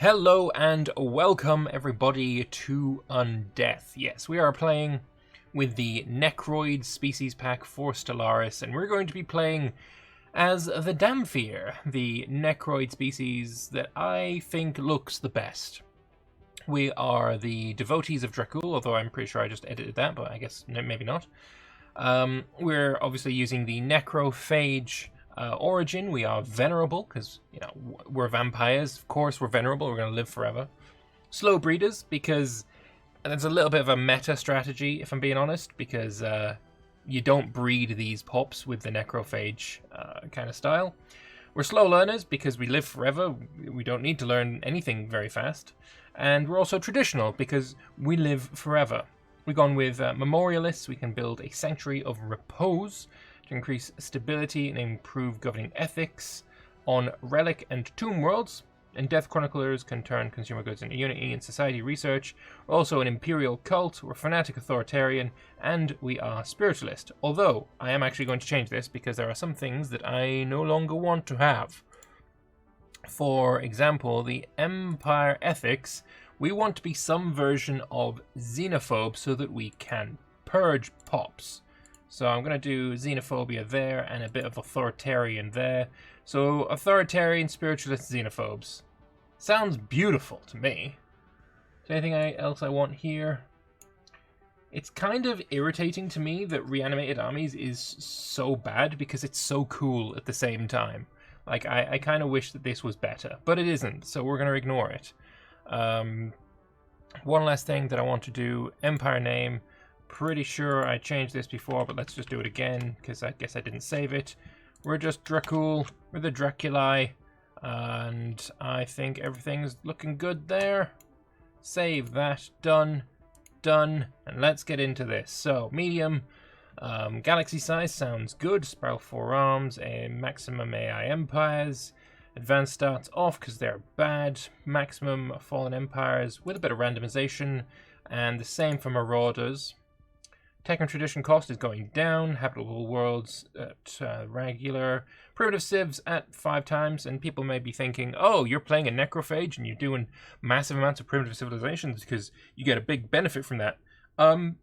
Hello and welcome everybody to Undeath. Yes, we are playing with the Necroids species pack for Stellaris, and we're going to be playing as the Vampiric, the Necroid species that I think looks the best. We are the devotees of Dracul, although I'm pretty sure I just edited that, but I guess maybe not. We're obviously using the Necrophage origin. We are venerable because, we're vampires. Of course, we're venerable. We're going to live forever. Slow breeders because there's a little bit of a meta strategy, if I'm being honest, because you don't breed these pops with the Necrophage kind of style. We're slow learners because we live forever. We don't need to learn anything very fast. And we're also traditional because we live forever. We've gone with memorialists. We can build a sanctuary of repose to increase stability and improve governing ethics on relic and tomb worlds. And death chroniclers can turn consumer goods into unity and society research. We're also an imperial cult. We're fanatic authoritarian, and we are spiritualist. Although I am actually going to change this because there are some things that I no longer want to have. For example, the Empire ethics, we want to be some version of xenophobe so that we can purge pops. So I'm going to do xenophobia there and a bit of authoritarian there. So authoritarian, spiritualist, xenophobes. Sounds beautiful to me. Is there anything else I want here? It's kind of irritating to me that reanimated armies is so bad because it's so cool at the same time. Like, I kind of wish that this was better, but it isn't, so we're going to ignore it. One last thing that I want to do, Empire name. Pretty sure I changed this before, but let's just do it again, because I guess I didn't save it. We're just Dracul, we're the Draculi, and I think everything's looking good there. Save that, done, and let's get into this. So, medium. Galaxy size sounds good. Spiral forearms, a maximum AI empires. Advanced starts off because they're bad. Maximum fallen empires with a bit of randomization, and the same for marauders. Tech and tradition cost is going down. Habitable worlds at regular. Primitive civs at 5 times, and people may be thinking, oh, you're playing a necrophage and you're doing massive amounts of primitive civilizations because you get a big benefit from that. I'm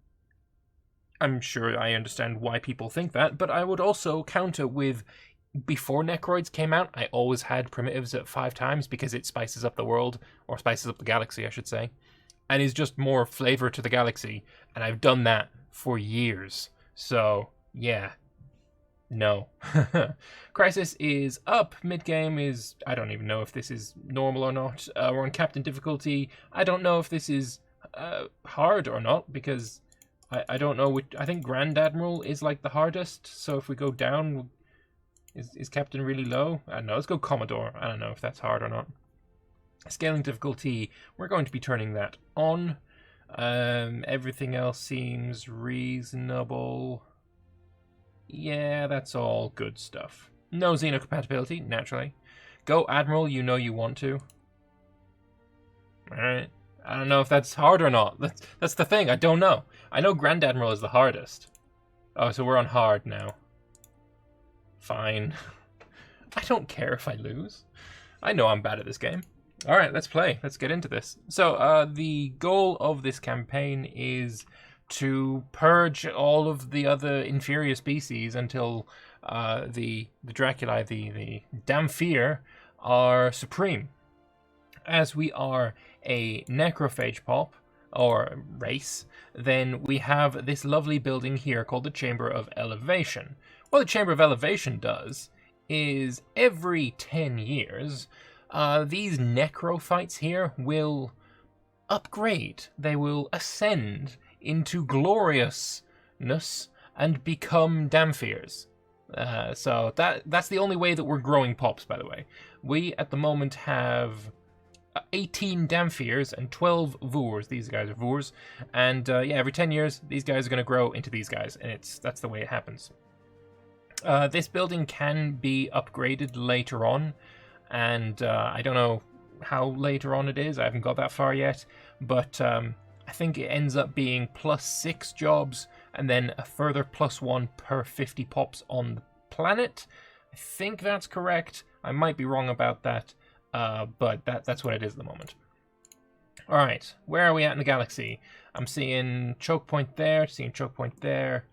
sure I understand why people think that, but I would also counter with, before Necroids came out, I always had primitives at 5 times because it spices up the world, or spices up the galaxy, I should say, and is just more flavor to the galaxy, and I've done that for years. So, yeah. No. Crisis is up. Mid-game is, I don't even know if this is normal or not. We're on Captain difficulty. I don't know if this is hard or not, because I don't know which. I think Grand Admiral is like the hardest, so if we go down, is Captain really low? I don't know. Let's go Commodore. I don't know if that's hard or not. Scaling difficulty, we're going to be turning that on. Everything else seems reasonable. Yeah, that's all good stuff. No xenocompatibility, naturally. Go Admiral, you know you want to. Alright. I don't know if that's hard or not. That's the thing, I don't know. I know Grand Admiral is the hardest. Oh, so we're on hard now. Fine. I don't care if I lose. I know I'm bad at this game. Alright, let's play. Let's get into this. So, the goal of this campaign is to purge all of the other inferior species until the Draculi, the Vampiric, are supreme. As we are a necrophage pop, or race, then we have this lovely building here called the Chamber of Elevation. What the Chamber of Elevation does is every 10 years, these necrophytes here will upgrade. They will ascend into gloriousness and become Vampires. So that's the only way that we're growing pops, by the way. We, at the moment, have 18 Vampires and 12 Voors. These guys are Voors. And yeah, every 10 years, these guys are going to grow into these guys, and that's the way it happens. This building can be upgraded later on, and I don't know how later on it is. I haven't got that far yet, but I think it ends up being +6 jobs, and then a further +1 per 50 pops on the planet. I think that's correct. I might be wrong about that. but that's what it is at the moment. Alright, where are we at in the galaxy? I'm seeing choke point there, seeing choke point there,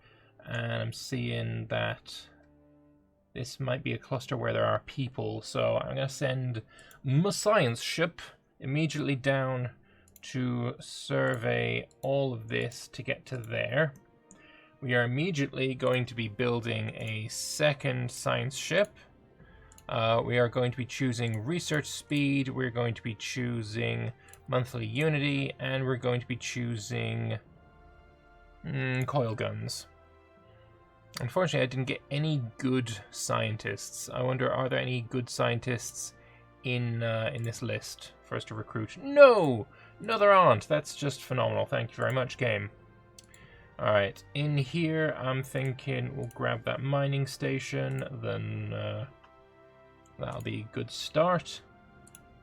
and I'm seeing that this might be a cluster where there are people, so I'm going to send my science ship immediately down to survey all of this to get to there. We are immediately going to be building a second science ship. We are going to be choosing research speed, we're going to be choosing monthly unity, and we're going to be choosing coil guns. Unfortunately, I didn't get any good scientists. I wonder, are there any good scientists in this list for us to recruit? No! No, there aren't. That's just phenomenal. Thank you very much, game. Alright, in here, I'm thinking we'll grab that mining station, then that'll be a good start.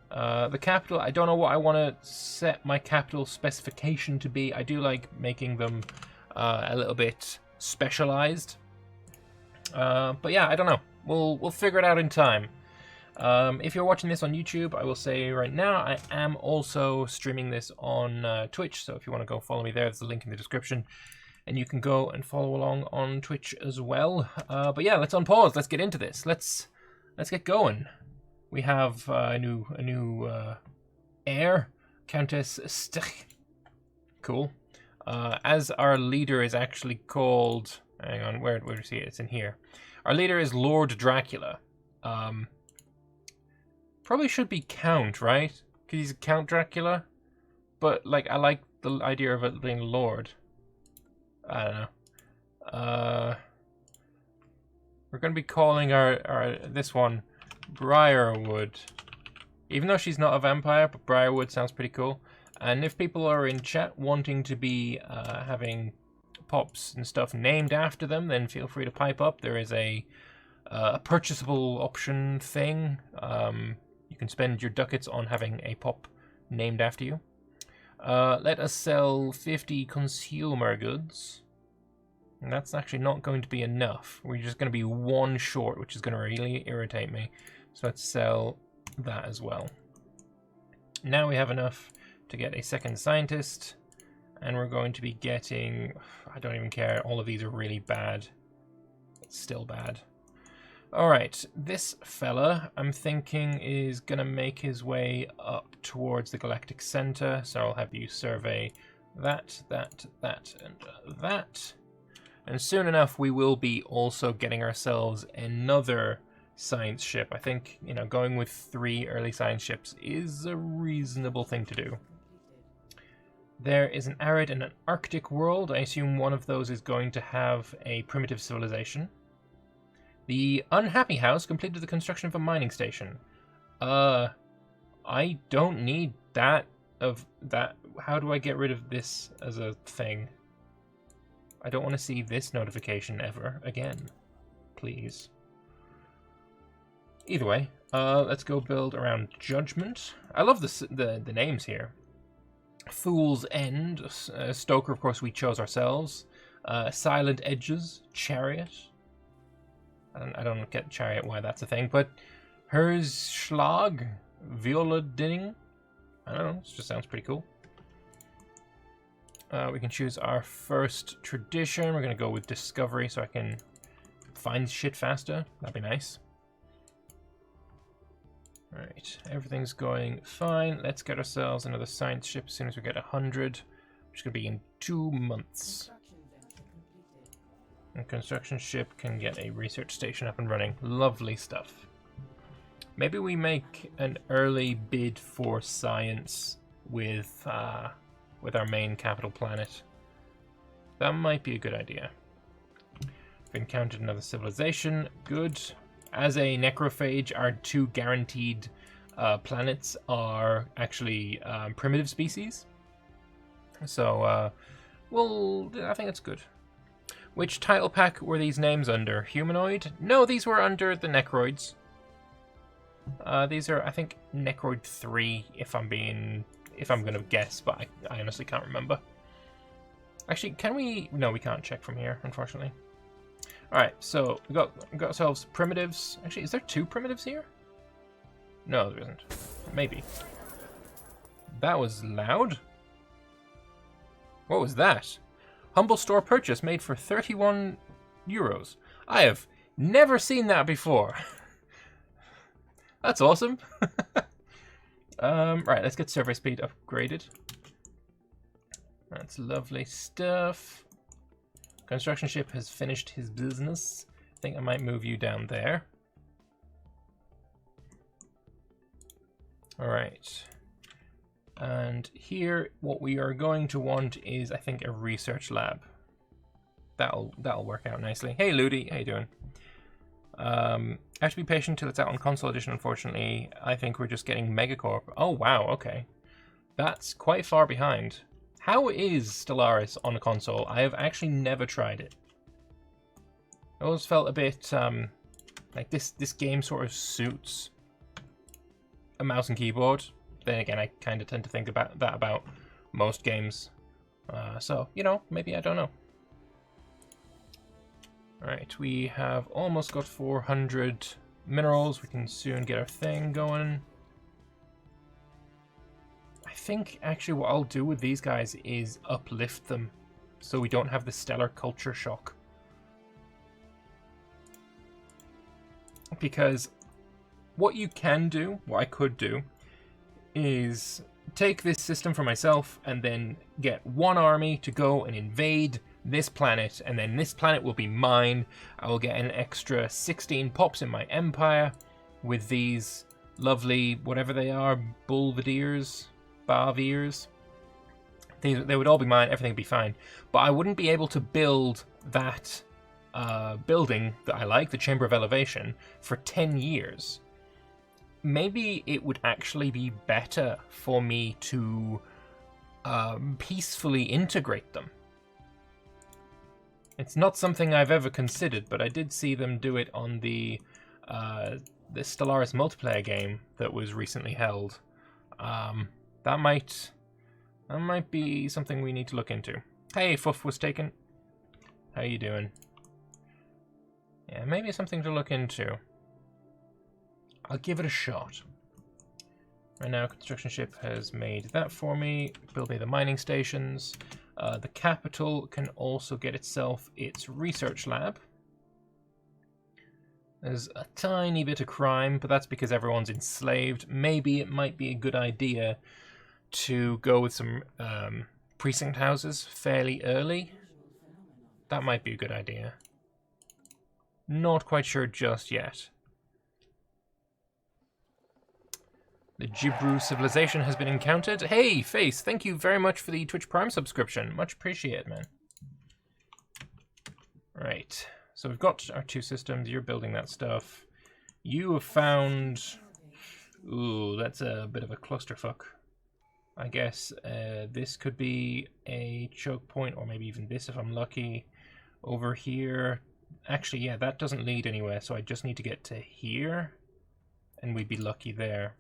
The capital, I don't know what I want to set my capital specification to be. I do like making them a little bit specialized. But yeah, I don't know. We'll figure it out in time. If you're watching this on YouTube, I will say right now, I am also streaming this on Twitch. So if you want to go follow me there, there's a link in the description. And you can go and follow along on Twitch as well. But yeah, let's unpause. Let's get into this. Let's get going. We have a new heir, Countess Stich. Cool. As our leader is actually called... Hang on, where do you see it? It's in here. Our leader is Lord Dracula. Probably should be Count, right? Because he's Count Dracula. But, like, I like the idea of it being Lord. I don't know. We're going to be calling our this one Briarwood. Even though she's not a vampire, but Briarwood sounds pretty cool. And if people are in chat wanting to be having pops and stuff named after them, then feel free to pipe up. There is a purchasable option thing. You can spend your ducats on having a pop named after you. Let us sell 50 consumer goods. And that's actually not going to be enough. We're just going to be one short, which is going to really irritate me. So let's sell that as well. Now we have enough to get a second scientist. And we're going to be getting... I don't even care. All of these are really bad. It's still bad. Alright, this fella, I'm thinking, is going to make his way up towards the galactic center. So I'll have you survey that, and that. And soon enough, we will be also getting ourselves another science ship. I think, you know, going with 3 early science ships is a reasonable thing to do. There is an arid and an arctic world. I assume one of those is going to have a primitive civilization. The unhappy house completed the construction of a mining station. I don't need that of that. How do I get rid of this as a thing? I don't want to see this notification ever again. Please. Either way, let's go build around Judgment. I love the names here. Fool's End. Stoker, of course, we chose ourselves. Silent Edges. Chariot. I don't get Chariot, why that's a thing, but Herzschlag. Viola Dinning. I don't know, it just sounds pretty cool. We can choose our first tradition. We're going to go with Discovery so I can find shit faster. That'd be nice. Alright, everything's going fine. Let's get ourselves another science ship as soon as we get 100, which is going to be in 2 months. And construction ship can get a research station up and running. Lovely stuff. Maybe we make an early bid for science with our main capital planet. That might be a good idea. We've encountered another civilization. Good. As a necrophage, our 2 guaranteed planets are actually primitive species. So, well, I think that's good. Which title pack were these names under? Humanoid? No, these were under the Necroids. These are, I think, Necroid 3, if I'm gonna guess, but I honestly can't remember. Actually, can we? No, we can't check from here, unfortunately. Alright, so we got ourselves primitives. Actually, is there 2 primitives here? No, there isn't. Maybe. That was loud. What was that? Humble store purchase made for 31 euros. I have never seen that before. That's awesome. Right, let's get survey speed upgraded. That's lovely stuff. Construction ship has finished his business. I think I might move you down there. Alright. And here, what we are going to want is, I think, a research lab. That'll work out nicely. Hey, Ludi, how you doing? I have to be patient till it's out on console edition, unfortunately. I think we're just getting Megacorp. Oh, wow, okay. That's quite far behind. How is Stellaris on a console? I have actually never tried it. I always felt a bit, like this game sort of suits a mouse and keyboard. Then again, I kind of tend to think about that about most games. So, you know, maybe I don't know. Alright, we have almost got 400 minerals. We can soon get our thing going. I think actually what I'll do with these guys is uplift them so we don't have the stellar culture shock. Because what you can do, what I could do, is take this system for myself and then get one army to go and invade this planet, and then this planet will be mine. I will get an extra 16 pops in my empire with these lovely, whatever they are, Bulvidiers, Barviers. They would all be mine, everything would be fine. But I wouldn't be able to build that building that I like, the Chamber of Elevation, for 10 years. Maybe it would actually be better for me to peacefully integrate them. It's not something I've ever considered, but I did see them do it on the Stellaris multiplayer game that was recently held. That might be something we need to look into. Hey, Fuff was taken. How you doing? Yeah, maybe something to look into. I'll give it a shot. Right now, construction ship has made that for me. Build me the mining stations. The capital can also get itself its research lab. There's a tiny bit of crime, but that's because everyone's enslaved. Maybe it might be a good idea to go with some precinct houses fairly early. That might be a good idea. Not quite sure just yet. The Jibru civilization has been encountered. Hey, Face, thank you very much for the Twitch Prime subscription. Much appreciated, man. Right, so we've got our two systems. You're building that stuff. You have found... Ooh, that's a bit of a clusterfuck. I guess this could be a choke point, or maybe even this if I'm lucky. Over here. Actually, yeah, that doesn't lead anywhere, so I just need to get to here, and we'd be lucky there.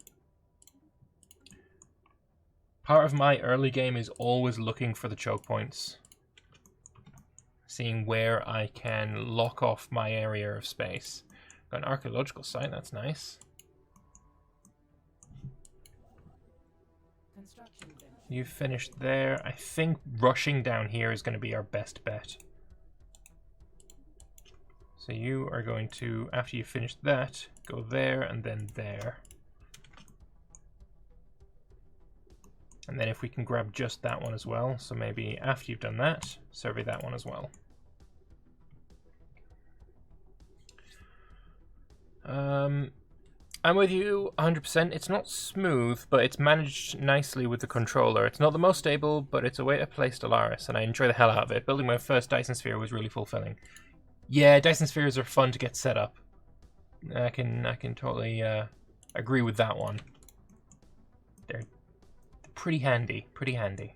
Part of my early game is always looking for the choke points. Seeing where I can lock off my area of space. Got an archaeological site, that's nice. You've finished there. I think rushing down here is going to be our best bet. So you are going to, after you finish that, go there and then there. And then if we can grab just that one as well, so maybe after you've done that, survey that one as well. I'm with you 100%. It's not smooth, but it's managed nicely with the controller. It's not the most stable, but it's a way to play Stellaris, and I enjoy the hell out of it. Building my first Dyson Sphere was really fulfilling. Yeah, Dyson Spheres are fun to get set up. I can totally agree with that one. They're pretty handy, pretty handy.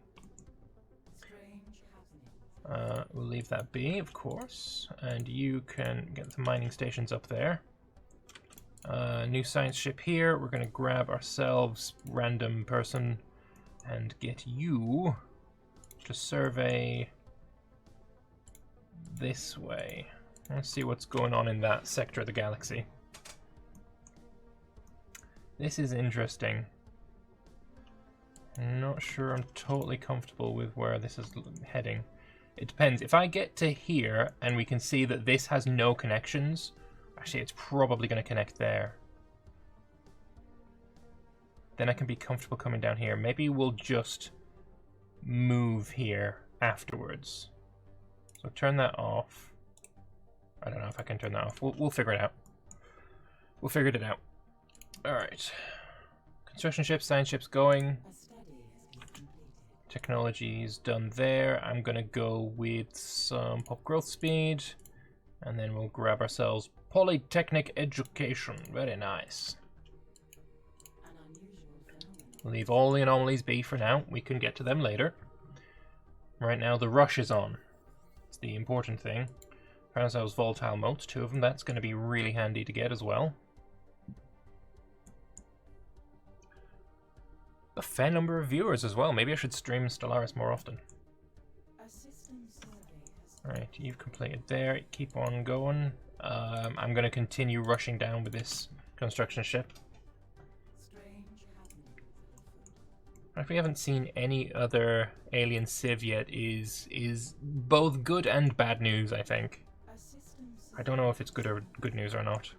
We'll leave that be, of course, and you can get the mining stations up there. New science ship here. We're going to grab ourselves random person and get you to survey this way. Let's see what's going on in that sector of the galaxy. This is interesting. I'm not sure I'm totally comfortable with where this is heading. It depends. If I get to here and we can see that this has no connections, actually it's probably going to connect there. Then I can be comfortable coming down here. Maybe we'll just move here afterwards. So turn that off. I don't know if I can turn that off. We'll figure it out. We'll figure it out. Alright. Construction ships, science ships going. Technology's done there. I'm gonna go with some pop growth speed. And then we'll grab ourselves Polytechnic Education. Very nice. Leave all the anomalies be for now. We can get to them later. Right now the rush is on. It's the important thing. Found ourselves volatile motes, 2 of them. That's going to be really handy to get as well. A fair number of viewers as well. Maybe I should stream Stellaris more often. Alright, you've completed there. Keep on going. I'm going to continue rushing down with this construction ship. If we haven't seen any other alien civ yet is both good and bad news, I think. I don't know if it's good news or not.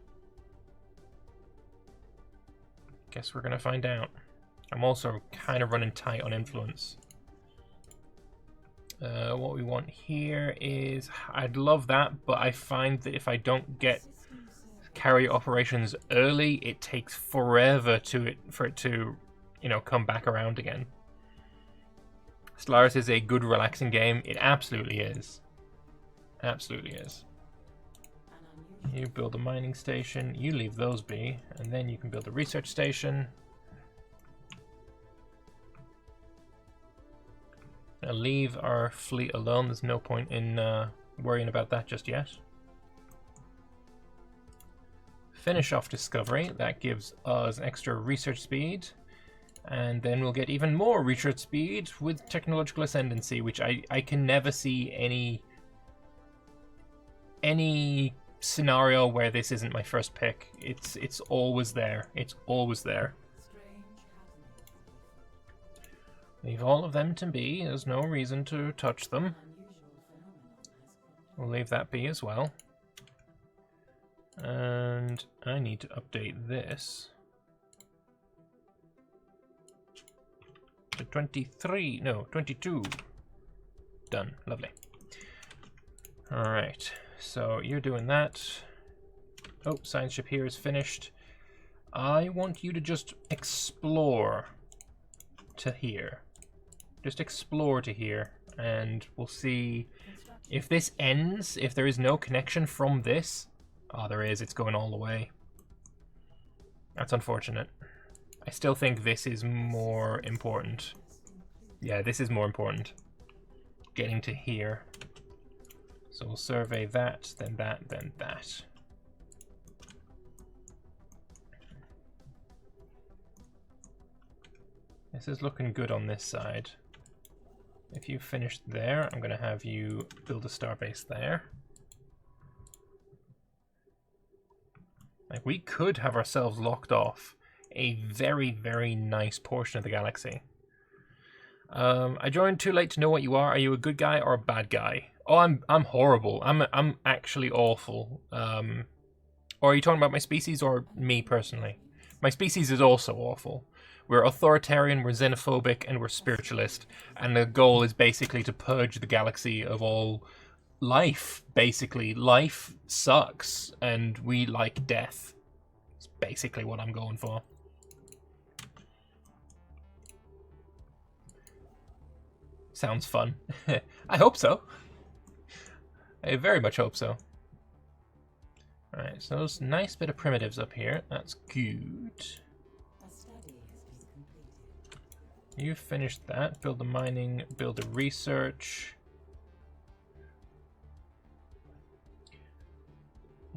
Guess we're gonna find out. I'm also kind of running tight on influence. What we want here is, I'd love that, but I find that if I don't get carrier operations early, it takes forever for it to, you know, come back around again. Stellaris is a good, relaxing game. It absolutely is. Absolutely is. You build a mining station. You leave those be, and then you can build a research station. Now leave our fleet alone. There's no point in worrying about that just yet. Finish off Discovery. That gives us extra research speed. And then we'll get even more research speed with Technological Ascendancy, which I can never see any scenario where this isn't my first pick. It's always there. It's always there. Leave all of them to be. There's no reason to touch them. We'll leave that be as well. And I need to update this. 23, no, 22. Done. Lovely. Alright, so you're doing that. Oh, science ship here is finished. I want you to just explore to here. Just explore to here, and we'll see if this ends, if there is no connection from this. Oh, there is. It's going all the way. That's unfortunate. I still think this is more important. Yeah, this is more important. Getting to here. So we'll survey that, then that, then that. This is looking good on this side. If you finished there, I'm going to have you build a starbase there. Like, we could have ourselves locked off a very, very nice portion of the galaxy. I joined too late to know what you are. Are you a good guy or a bad guy? Oh, I'm horrible. I'm actually awful. Or are you talking about my species or me personally? My species is also awful. We're authoritarian, we're xenophobic, and we're spiritualist. And the goal is basically to purge the galaxy of all life, basically. Life sucks, and we like death. It's basically what I'm going for. Sounds fun. I hope so. I very much hope so. Alright, so there's a nice bit of primitives up here. That's good. You finished that. Build the mining, build the research.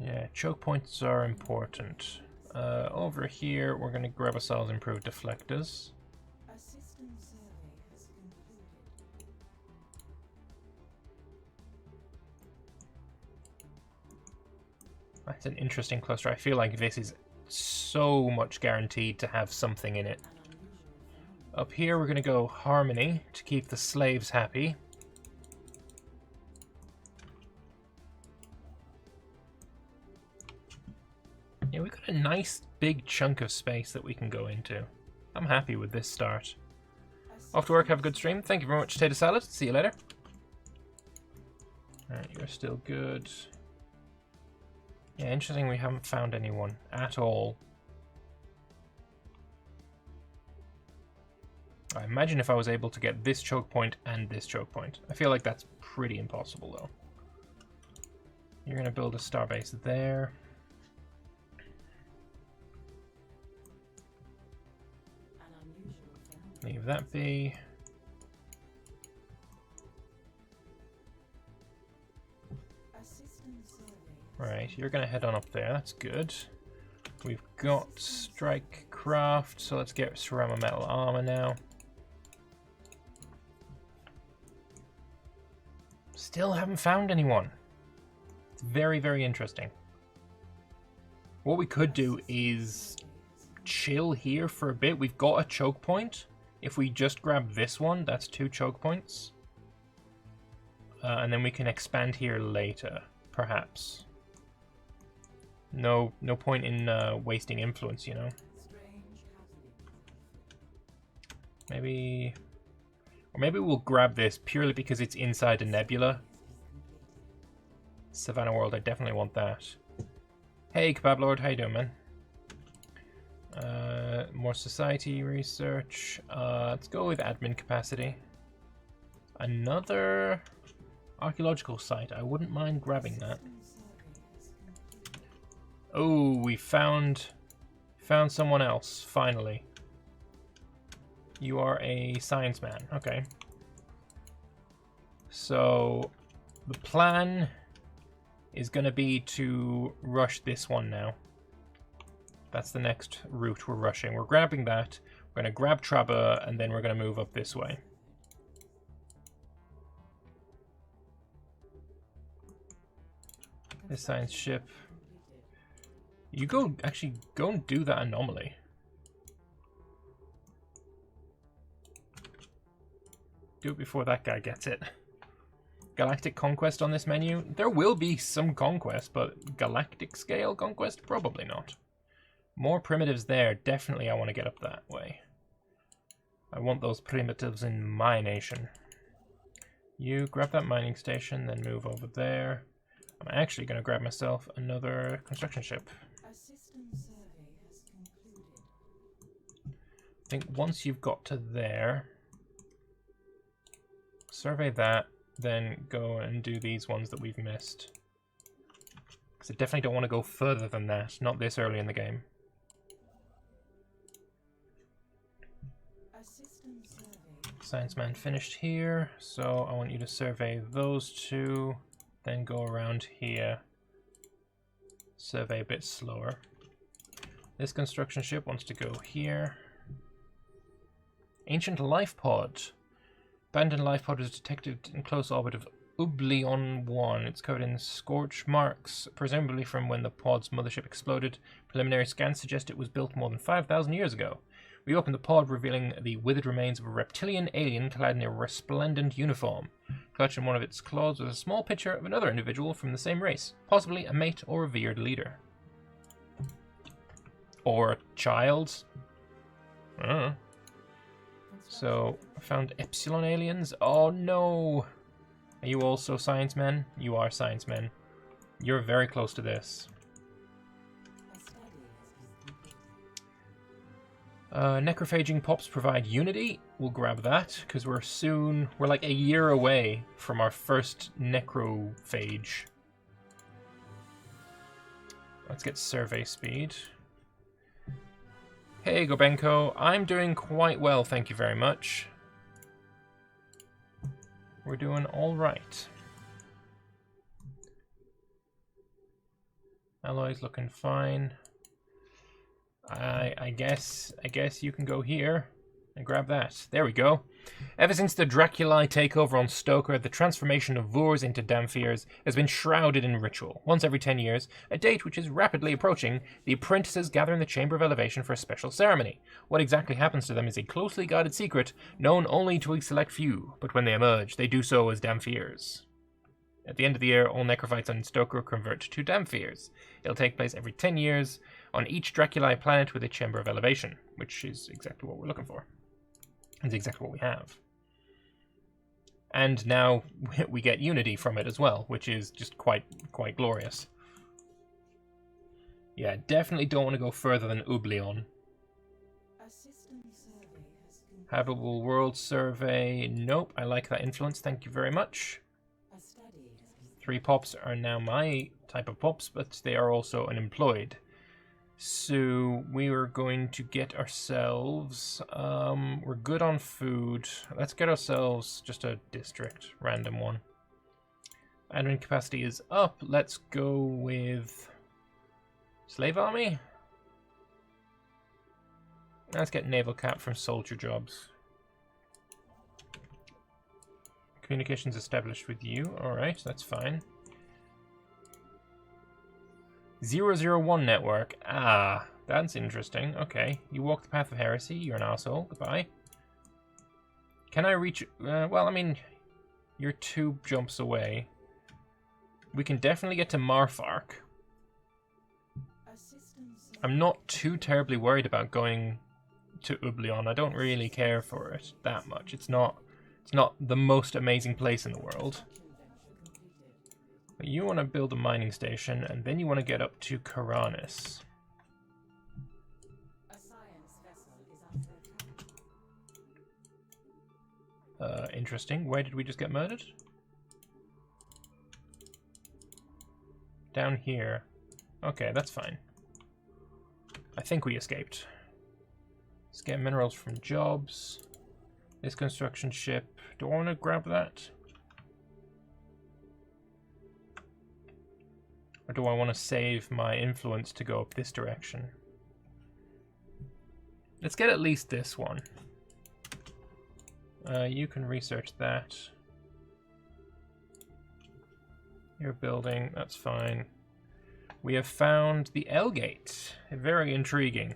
Yeah, choke points are important. Over here, we're going to grab ourselves improved deflectors. That's an interesting cluster. I feel like this is so much guaranteed to have something in it. Up here we're going to go Harmony to keep the slaves happy. Yeah, we've got a nice big chunk of space that we can go into. I'm happy with this start. Off to work, have a good stream. Thank you very much, Tater Salad. See you later. Alright, you're still good. Yeah, interesting we haven't found anyone at all. I imagine if I was able to get this choke point and this choke point. I feel like that's pretty impossible though. You're going to build a starbase there. Leave that be. Right, you're going to head on up there. That's good. We've got strike craft, so let's get ceramic metal armor now. Still haven't found anyone. It's very, very interesting. What we could do is chill here for a bit. We've got a choke point. If we just grab this one, that's 2 choke points. And then we can expand here later, perhaps. No point in wasting influence, you know. Maybe... Or maybe we'll grab this purely because it's inside a nebula. Savannah World, I definitely want that. Hey, Kebab Lord, how you doing, man? More society research. Let's go with admin capacity. Another archaeological site. I wouldn't mind grabbing that. Oh, we found someone else, finally. You are a science man. Okay. So the plan is going to be to rush this one now. That's the next route we're rushing. We're grabbing that. We're going to grab Traba, and then we're going to move up this way. This science ship. You actually go and do that anomaly. Do it before that guy gets it. Galactic conquest on this menu? There will be some conquest, but galactic scale conquest? Probably not. More primitives there. Definitely I want to get up that way. I want those primitives in my nation. You grab that mining station, then move over there. I'm actually going to grab myself another construction ship. I think once you've got to there, survey that, then go and do these ones that we've missed. Because I definitely don't want to go further than that, not this early in the game. Science man finished here, so I want you to survey those 2, then go around here. Survey a bit slower. This construction ship wants to go here. Ancient life pod. Abandoned life pod was detected in close orbit of Ublion 1. It's covered in scorch marks, presumably from when the pod's mothership exploded. Preliminary scans suggest it was built more than 5,000 years ago. We opened the pod, revealing the withered remains of a reptilian alien clad in a resplendent uniform. Clutched in one of its claws was a small picture of another individual from the same race, possibly a mate or revered leader. Or a child. I don't know. So, I found Epsilon aliens. Oh no! Are you also science men? You are science men. You're very close to this. Necrophaging pops provide unity. We'll grab that, because we're like a year away from our first necrophage. Let's get survey speed. Hey, Gobenko. I'm doing quite well, thank you very much. We're doing all right. Alloy's looking fine. I guess you can go here. And grab that. There we go. Ever since the Draculae takeover on Stoker, the transformation of Vurs into Dhamphirs has been shrouded in ritual. Once every 10 years, a date which is rapidly approaching, the apprentices gather in the Chamber of Elevation for a special ceremony. What exactly happens to them is a closely guarded secret, known only to a select few, but when they emerge, they do so as Dhamphirs. At the end of the year, all necrophytes on Stoker convert to Dhamphirs. It'll take place every 10 years on each Draculae planet with a Chamber of Elevation, which is exactly what we're looking for. It's exactly what we have. And now we get unity from it as well, which is just quite glorious. Yeah, definitely don't want to go further than Oublion. Habitable World Survey. Nope, I like that influence. Thank you very much. 3 pops are now my type of pops, but they are also unemployed. So we are going to get ourselves, we're good on food. Let's get ourselves just a district, random one. Admin capacity is up. Let's go with slave army. Let's get naval cap from soldier jobs. Communications established with you. Alright, that's fine. 001 network. Ah, that's interesting. Okay, you walk the path of heresy. You're an asshole. Goodbye. Can I reach... well, I mean, you're 2 jumps away. We can definitely get to Marfark. I'm not too terribly worried about going to Oublion. I don't really care for it that much. It's not the most amazing place in the world. But you want to build a mining station, and then you want to get up to Karanis. Interesting. Where did we just get murdered? Down here. Okay, that's fine. I think we escaped. Let's get minerals from jobs. This construction ship. Do I want to grab that? Or do I want to save my influence to go up this direction? Let's get at least this one. You can research that. You're building, that's fine. We have found the L-Gate. Very intriguing.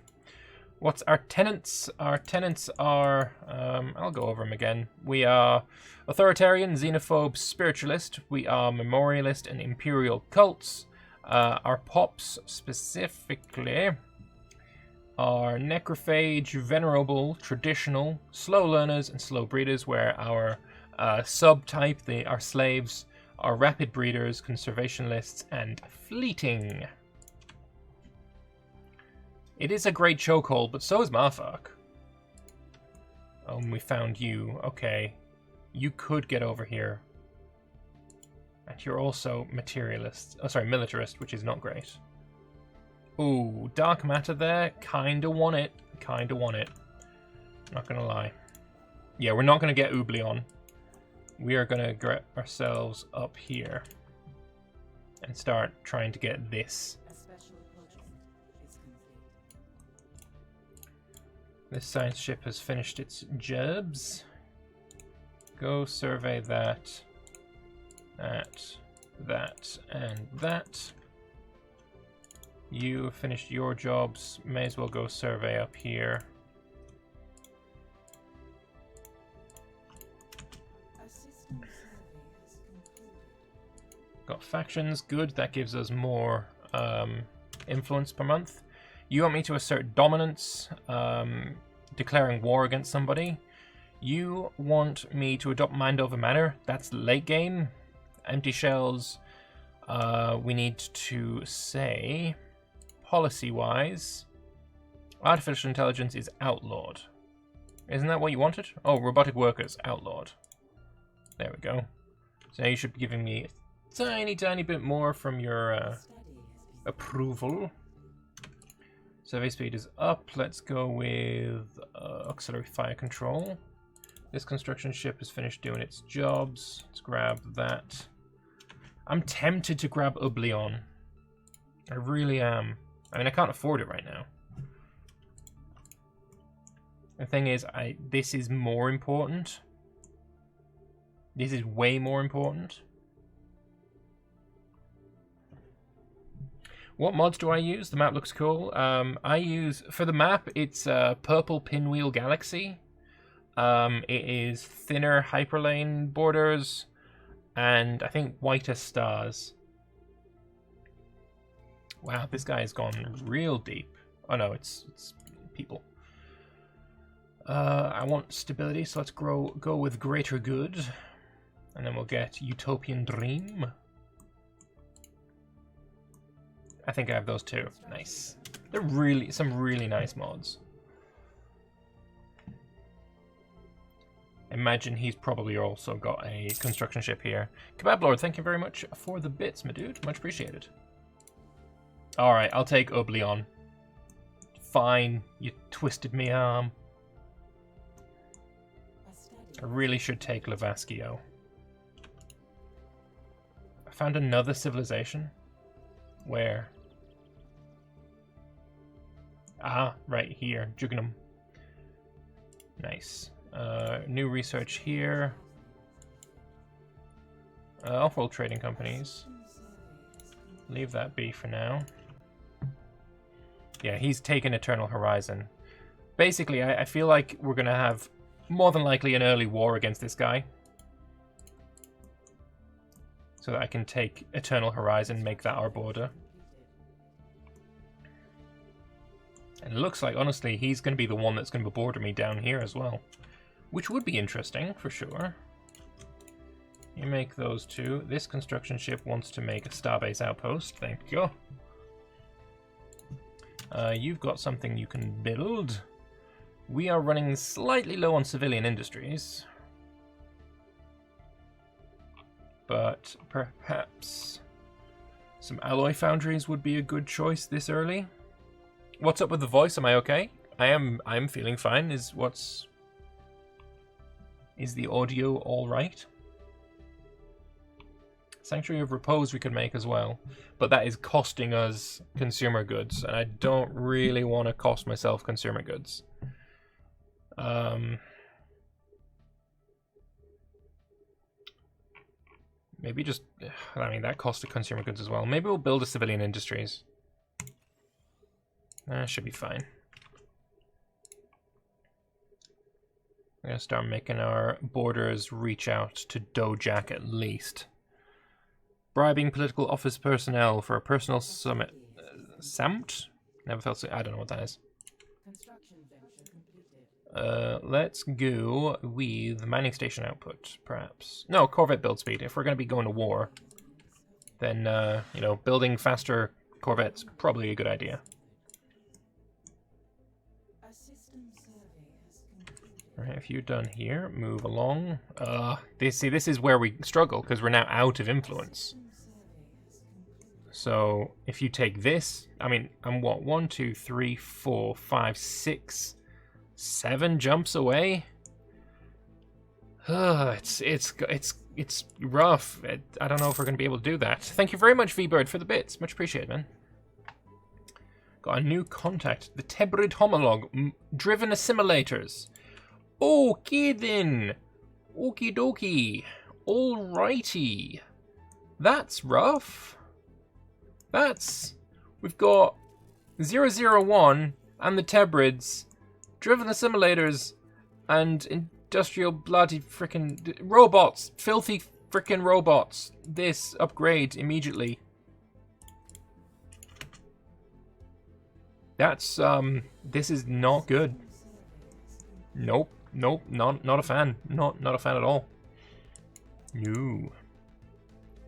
What's our tenants? Our tenants are, I'll go over them again. We are authoritarian, xenophobe, spiritualist. We are memorialist and imperial cults. Our pops specifically are necrophage, venerable, traditional, slow learners, and slow breeders, where our subtype, our slaves, are rapid breeders, conservationists, and fleeting. It is a great chokehold, but so is Marfark. Oh, we found you. Okay. You could get over here. And you're also materialist. Oh, sorry, militarist, which is not great. Ooh, dark matter there. Kinda want it. Kinda want it. Not gonna lie. Yeah, we're not gonna get Oublion. We are gonna get ourselves up here. And start trying to get this. This science ship has finished its jobs. Go survey that, that, and that. You finished your jobs. May as well go survey up here. Got factions. Good. That gives us more influence per month. You want me to assert dominance, declaring war against somebody. You want me to adopt mind over matter. That's late game. Empty shells. We need to say, policy-wise, artificial intelligence is outlawed. Isn't that what you wanted? Oh, robotic workers, outlawed. There we go. So you should be giving me a tiny bit more from your approval. Survey speed is up. Let's go with auxiliary fire control. This construction ship has finished doing its jobs. Let's grab that. I'm tempted to grab Oublion. I really am. I mean, I can't afford it right now. The thing is, this is more important. This is way more important. What mods do I use? The map looks cool. I use, for the map, it's Purple Pinwheel Galaxy. It is thinner hyperlane borders, and I think whiter stars. Wow, this guy has gone real deep. Oh no, it's people. I want stability, so let's go with Greater Good. And then we'll get Utopian Dream. I think I have those two. Nice. They're really some really nice mods. Imagine he's probably also got a construction ship here. Kebab Lord, thank you very much for the bits, my dude. Much appreciated. Alright, I'll take Oblion. Fine, you twisted me arm. I really should take Lavaskio. I found another civilization. Where? Ah, right here. Jugnum. Nice. New research here. Off-world trading companies. Leave that be for now. Yeah, he's taken Eternal Horizon. Basically, I feel like we're going to have more than likely an early war against this guy. So that I can take Eternal Horizon, make that our border. And it looks like, honestly, he's going to be the one that's going to border me down here as well. Which would be interesting, for sure. You make those two. This construction ship wants to make a starbase outpost. Thank you. You've got something you can build. We are running slightly low on civilian industries. But perhaps some alloy foundries would be a good choice this early. What's up with the voice? Am I okay? I'm feeling fine. Is the audio all right? Sanctuary of Repose we could make as well, but that is costing us consumer goods, and I don't really want to cost myself consumer goods. Maybe just, I mean, that costs the consumer goods as well. Maybe we'll build a civilian industries. Should be fine. We're gonna start making our borders reach out to Dojak at least. Bribing political office personnel for a personal summit. Samt? Never felt so. I don't know what that is. Let's go with mining station output, perhaps. No, Corvette build speed. If we're going to be going to war, then, you know, building faster Corvettes probably a good idea. Alright, if you're done here, move along. This is where we struggle, because we're now out of influence. So, if you take this, I mean, I'm what, 1, 2, 3, 4, 5, 6, 7 jumps away? It's rough. I don't know if we're going to be able to do that. Thank you very much, V-Bird, for the bits. Much appreciated, man. Got a new contact. The Tebrid Homolog. Driven Assimilators. Okay then. Okie dokie. Alrighty. That's rough. We've got 001 and the Tebrids, Driven Assimilators, and industrial bloody frickin' robots. Filthy frickin' robots. This upgrade immediately. That's, this is not good. Nope. Nope, not a fan. Not a fan at all. No.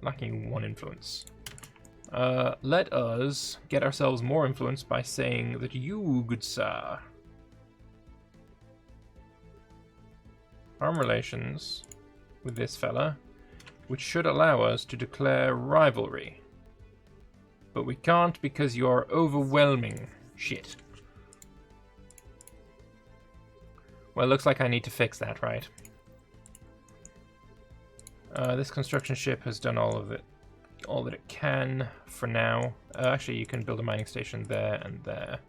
Lacking 1 influence. Let us get ourselves more influence by saying that you, good sir. Arm relations with this fella, which should allow us to declare rivalry. But we can't because you are overwhelming. Shit. Well, it looks like I need to fix that, right? This construction ship has done all that it can for now. Actually, you can build a mining station there and there.